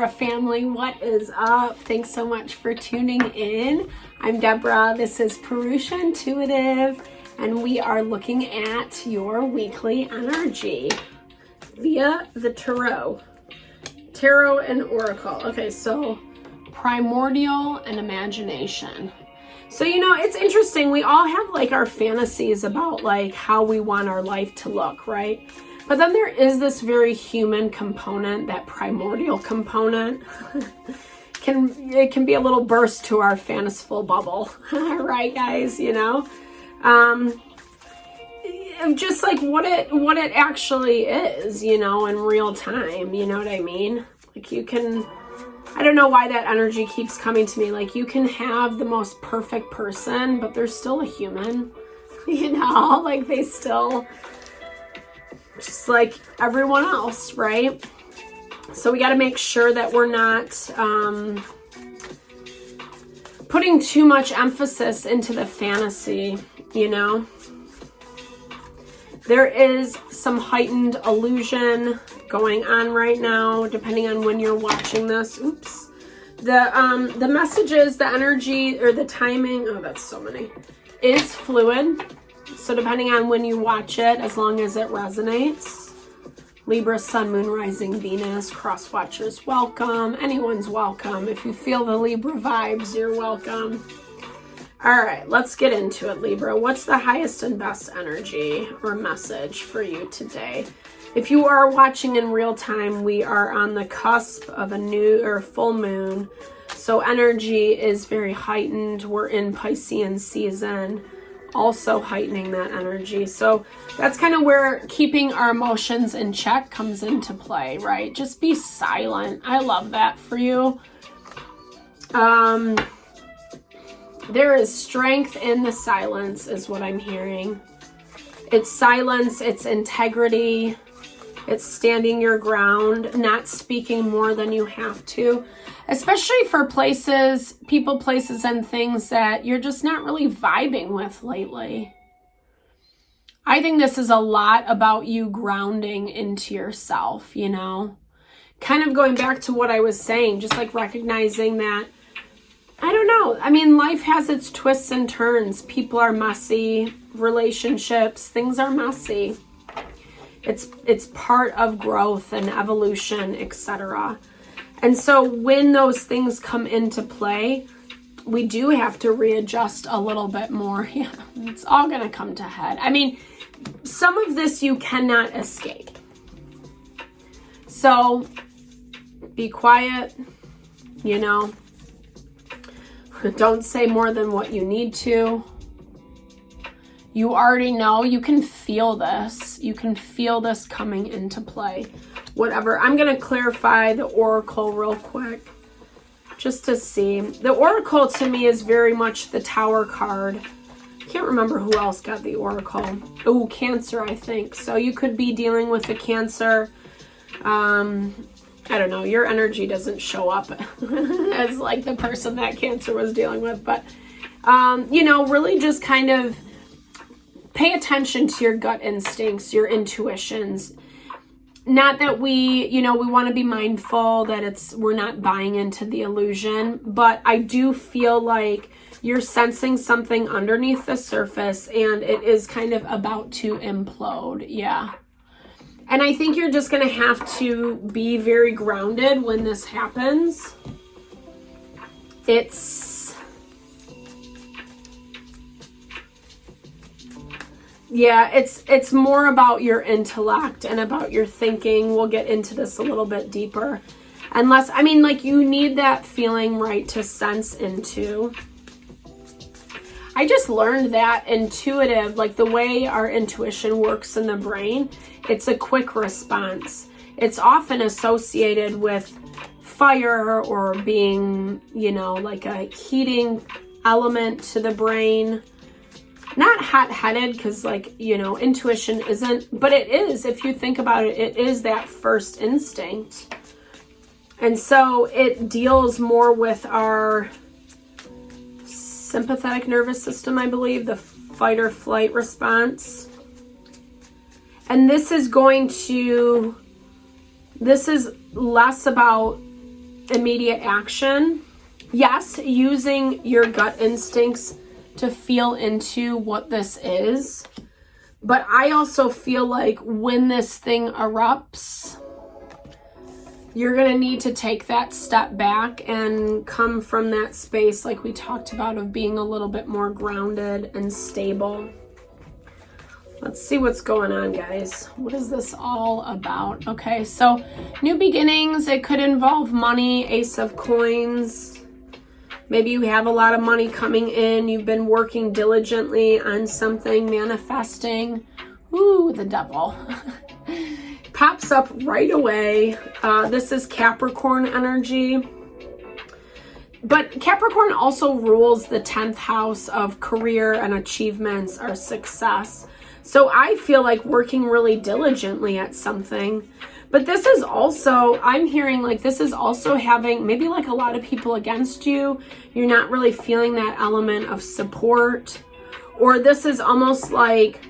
Libra family, what is up? Thanks so much for tuning in. I'm Deborah. This is Purusha Intuitive, and we are looking at your weekly energy via the tarot and oracle. Okay, so primordial and imagination. So, you know, it's interesting. We all have like our fantasies about like how we want our life to look, right? But then there is this very human component, that primordial component. It can be a little burst to our fanciful bubble, right, guys? You know, just like what it actually is, you know, in real time. You know what I mean? Like you can, I don't know why that energy keeps coming to me. Like you can have the most perfect person, but they're still a human. You know, like they still, just like everyone else, right? So we got to make sure that we're not putting too much emphasis into the fantasy, you know? There is some heightened illusion going on right now, depending on when you're watching this. Oops. The messages, the energy, or the timing, oh, that's so many, is fluid. So depending on when you watch it, as long as it resonates. Libra, Sun, Moon, Rising, Venus, cross watchers, welcome. Anyone's welcome. If you feel the Libra vibes, you're welcome. All right, let's get into it, Libra. What's the highest and best energy or message for you today? If you are watching in real time, we are on the cusp of a new or full moon. So energy is very heightened. We're in Piscean season, also heightening that energy. So that's kind of where keeping our emotions in check comes into play, right? Just be silent. I love that for you. There is strength in the silence is what I'm hearing. It's silence, it's integrity, it's standing your ground, not speaking more than you have to. Especially for places, people, places, and things that you're just not really vibing with lately. I think this is a lot about you grounding into yourself, you know? Kind of going back to what I was saying, just like recognizing that, I don't know. I mean, life has its twists and turns. People are messy. Relationships, things are messy. It's part of growth and evolution, etc. And so when those things come into play, we do have to readjust a little bit more. Yeah, it's all going to come to head. I mean, some of this you cannot escape. So be quiet, you know. Don't say more than what you need to. You already know, you can feel this. You can feel this coming into play. Whatever. I'm going to clarify the oracle real quick just to see. The oracle to me is very much the Tower card. I can't remember who else got the oracle. Oh, Cancer, I think. So you could be dealing with the Cancer. I don't know. Your energy doesn't show up as like the person that Cancer was dealing with. But, you know, really just kind of pay attention to your gut instincts, your intuitions. Not that we, you know, we want to be mindful that we're not buying into the illusion, but I do feel like you're sensing something underneath the surface and it is kind of about to implode. Yeah. And I think you're just going to have to be very grounded when this happens. It's more about your intellect and about your thinking. We'll get into this a little bit deeper. Unless, I mean, like you need that feeling, right, to sense into. I just learned that intuitive, like the way our intuition works in the brain, it's a quick response. It's often associated with fire or being, you know, like a heating element to the brain. Not hot-headed because, like, you know, intuition isn't, but it is. If you think about it, it is that first instinct. And so it deals more with our sympathetic nervous system, I believe, the fight or flight response. And this is less about immediate action. Yes, using your gut instincts to feel into what this is. But I also feel like when this thing erupts, you're going to need to take that step back and come from that space like we talked about of being a little bit more grounded and stable. Let's see what's going on, guys. What is this all about? Okay, so new beginnings. It could involve money, Ace of Coins. Maybe you have a lot of money coming in. You've been working diligently on something, manifesting. Ooh, the Devil. Pops up right away. This is Capricorn energy. But Capricorn also rules the 10th house of career and achievements or success. So I feel like working really diligently at something. But this is also, I'm hearing like this is also having maybe like a lot of people against you. You're not really feeling that element of support. Or this is almost like,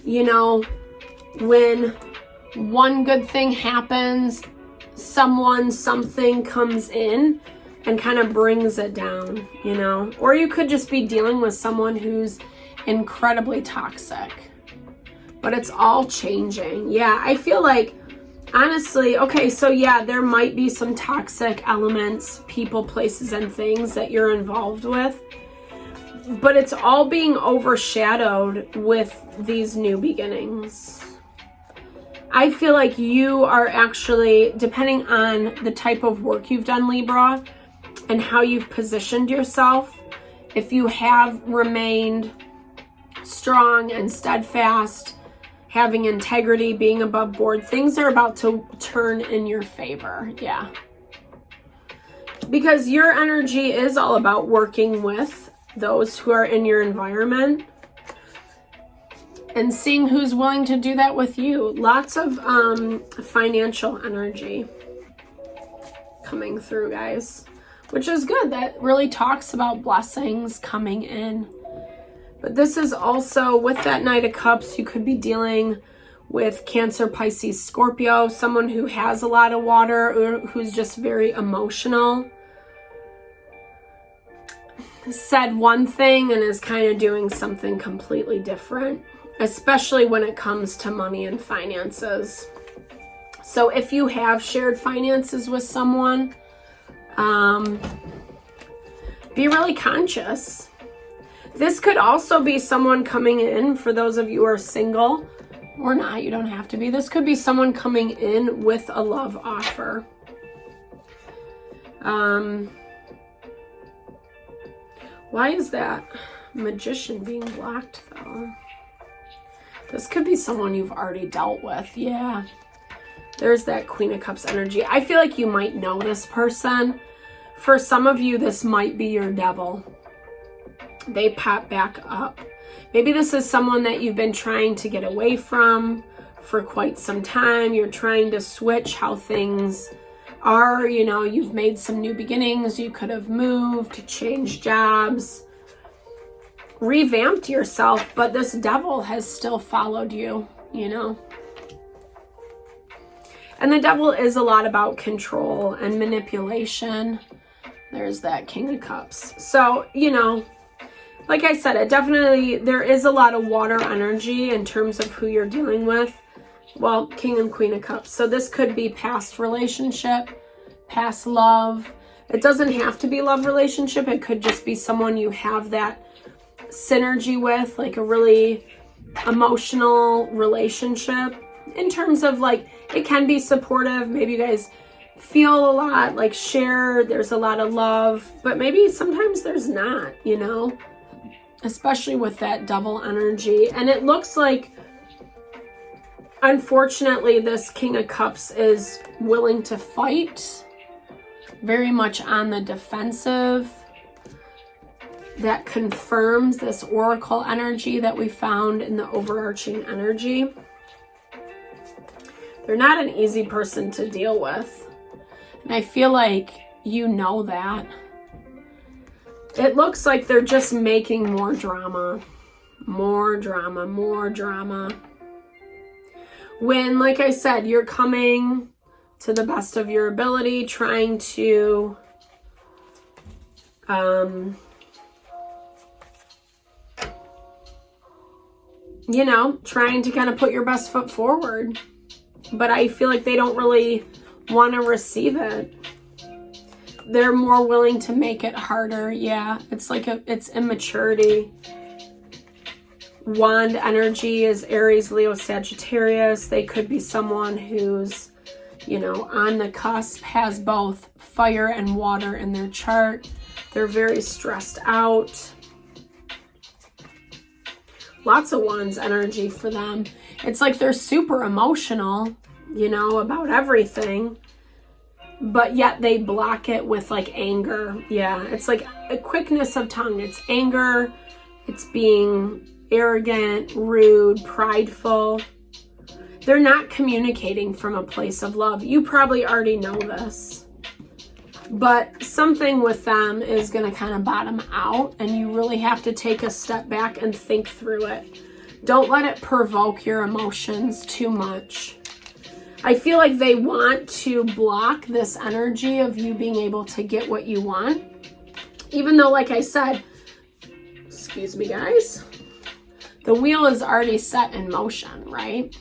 you know, when one good thing happens, something comes in and kind of brings it down, you know. Or you could just be dealing with someone who's incredibly toxic. But it's all changing. Yeah, I feel like, honestly, okay, so yeah, there might be some toxic elements, people, places, and things that you're involved with. But it's all being overshadowed with these new beginnings. I feel like you are actually, depending on the type of work you've done, Libra, and how you've positioned yourself, if you have remained strong and steadfast, having integrity, being above board, things are about to turn in your favor. Yeah. Because your energy is all about working with those who are in your environment and seeing who's willing to do that with you. Lots of financial energy coming through, guys, which is good. That really talks about blessings coming in. But this is also, with that Knight of Cups, you could be dealing with Cancer, Pisces, Scorpio, someone who has a lot of water or who's just very emotional. Said one thing and is kind of doing something completely different, especially when it comes to money and finances. So if you have shared finances with someone, be really conscious. This could also be someone coming in, for those of you who are single, or not, you don't have to be. This could be someone coming in with a love offer. Why is that Magician being blocked, though? This could be someone you've already dealt with. Yeah. There's that Queen of Cups energy. I feel like you might know this person. For some of you, this might be your devil. They pop back up. Maybe this is someone that you've been trying to get away from for quite some time. You're trying to switch how things are. You know, you've made some new beginnings. You could have moved, changed jobs, revamped yourself, but this devil has still followed you, you know. And the devil is a lot about control and manipulation. There's that King of Cups. So, you know, like I said, there is a lot of water energy in terms of who you're dealing with. Well, King and Queen of Cups. So this could be past relationship, past love. It doesn't have to be love relationship. It could just be someone you have that synergy with, like a really emotional relationship. In terms of like, it can be supportive. Maybe you guys feel a lot, like share, there's a lot of love, but maybe sometimes there's not, you know, especially with that double energy. And it looks like, unfortunately, this King of Cups is willing to fight, very much on the defensive. That confirms this oracle energy that we found in the overarching energy. They're not an easy person to deal with. And I feel like you know that. It looks like they're just making more drama. More drama, more drama. When, like I said, you're coming to the best of your ability, trying to you know, trying to kind of put your best foot forward. But I feel like they don't really want to receive it. They're more willing to make it harder. Yeah, it's like it's immaturity. Wand energy is Aries, Leo, Sagittarius. They could be someone who's, you know, on the cusp, has both fire and water in their chart. They're very stressed out. Lots of Wands energy for them. It's like they're super emotional, you know, about everything, but yet they block it with like anger. Yeah, it's like a quickness of tongue. It's anger. It's being arrogant, rude, prideful. They're not communicating from a place of love. You probably already know this, but something with them is going to kind of bottom out, and you really have to take a step back and think through it. Don't let it provoke your emotions too much. I feel like they want to block this energy of you being able to get what you want. Even though, like I said, excuse me guys, the wheel is already set in motion, right?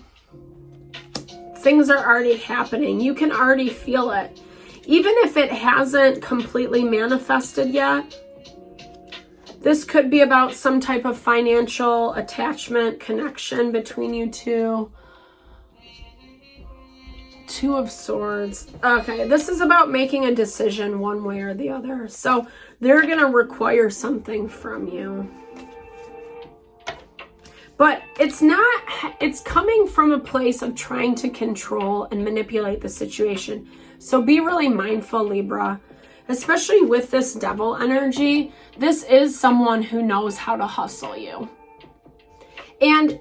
Things are already happening. You can already feel it. Even if it hasn't completely manifested yet, this could be about some type of financial attachment, connection between you two. Two of Swords. Okay, this is about making a decision one way or the other. So they're going to require something from you. But it's not, it's coming from a place of trying to control and manipulate the situation. So be really mindful, Libra, especially with this devil energy. This is someone who knows how to hustle you. And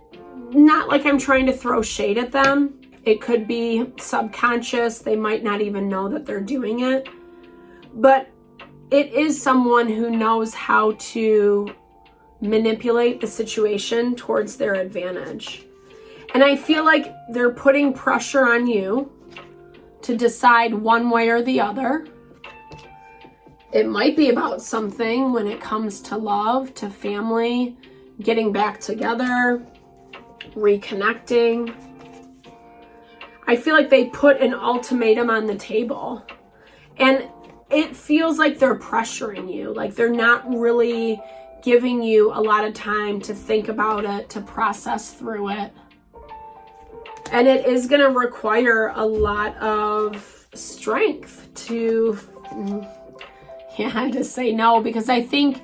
not like I'm trying to throw shade at them. It could be subconscious. They might not even know that they're doing it. But it is someone who knows how to manipulate the situation towards their advantage. And I feel like they're putting pressure on you to decide one way or the other. It might be about something when it comes to love, to family, getting back together, reconnecting. I feel like they put an ultimatum on the table, and it feels like they're pressuring you. Like they're not really giving you a lot of time to think about it, to process through it. And it is going to require a lot of strength to, just say no, because I think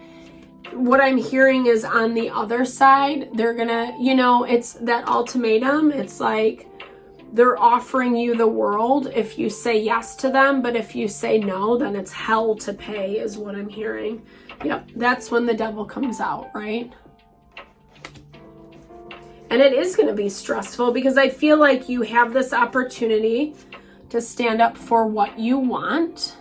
what I'm hearing is on the other side, they're going to, you know, it's that ultimatum. It's like they're offering you the world if you say yes to them, but if you say no, then it's hell to pay is what I'm hearing. Yep, that's when the devil comes out, right? And it is going to be stressful because I feel like you have this opportunity to stand up for what you want.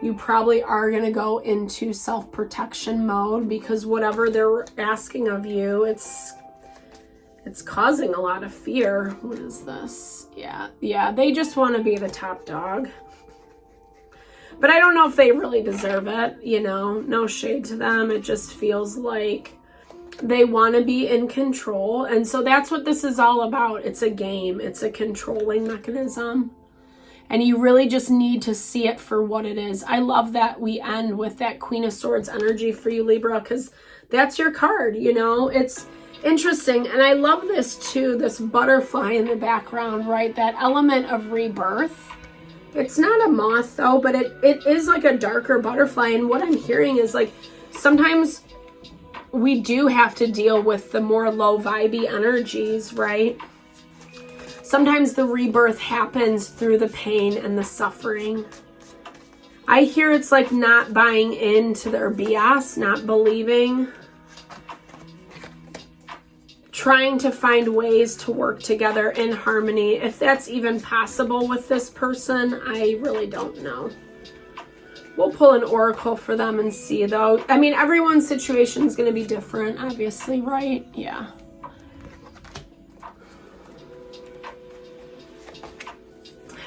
You probably are going to go into self-protection mode because whatever they're asking of you, it's causing a lot of fear. What is this? Yeah, they just want to be the top dog. But I don't know if they really deserve it, you know, no shade to them. It just feels like they want to be in control. And so that's what this is all about. It's a game. It's a controlling mechanism. And you really just need to see it for what it is. I love that we end with that Queen of Swords energy for you, Libra, because that's your card, you know. It's interesting. And I love this too, this butterfly in the background, right? That element of rebirth. It's not a moth though, but it is like a darker butterfly. And what I'm hearing is like sometimes we do have to deal with the more low vibey energies, right? Sometimes the rebirth happens through the pain and the suffering. I hear it's like not buying into their BS, not believing, trying to find ways to work together in harmony. If that's even possible with this person, I really don't know. We'll pull an oracle for them and see though. I mean, everyone's situation is going to be different, obviously, right? Yeah.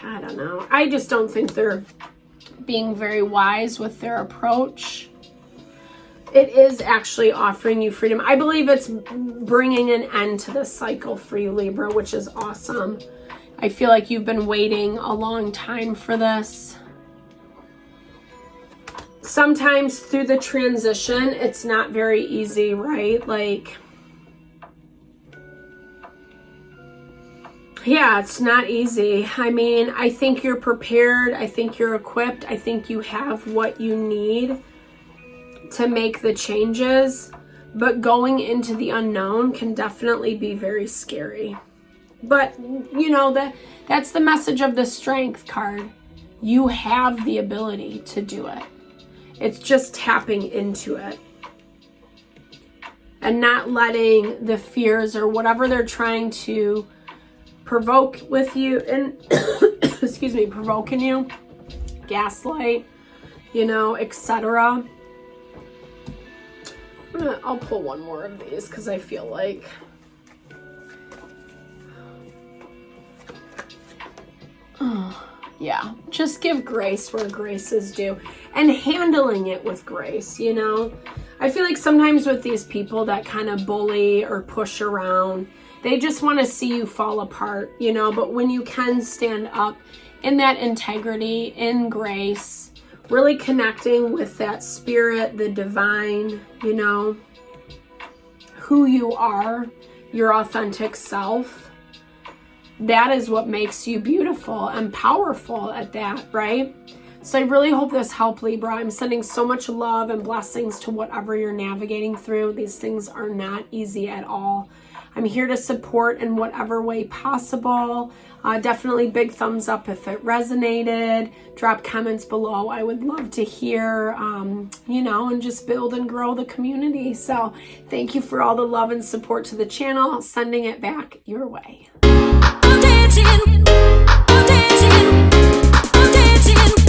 I don't know. I just don't think they're being very wise with their approach. It is actually offering you freedom. I believe it's bringing an end to this cycle for you, Libra, which is awesome. I feel like you've been waiting a long time for this. Sometimes through the transition, it's not very easy, right? Like, yeah, it's not easy. I mean, I think you're prepared. I think you're equipped. I think you have what you need to make the changes. But going into the unknown can definitely be very scary. But, you know, that's the message of the Strength card. You have the ability to do it. It's just tapping into it. And not letting the fears or whatever they're trying to provoke with you and excuse me, provoking you, gaslight, you know, etc. I'll pull one more of these because I feel like yeah, just give grace where grace is due and handling it with grace, you know. I feel like sometimes with these people that kind of bully or push around, they just want to see you fall apart, you know, but when you can stand up in that integrity, in grace, really connecting with that spirit, the divine, you know, who you are, your authentic self, that is what makes you beautiful and powerful at that, right? So I really hope this helped, Libra. I'm sending so much love and blessings to whatever you're navigating through. These things are not easy at all. I'm here to support in whatever way possible. Definitely big thumbs up if it resonated. Drop comments below. I would love to hear, you know, and just build and grow the community. So thank you for all the love and support to the channel. Sending it back your way. I'm dancing, I'm dancing, I'm dancing.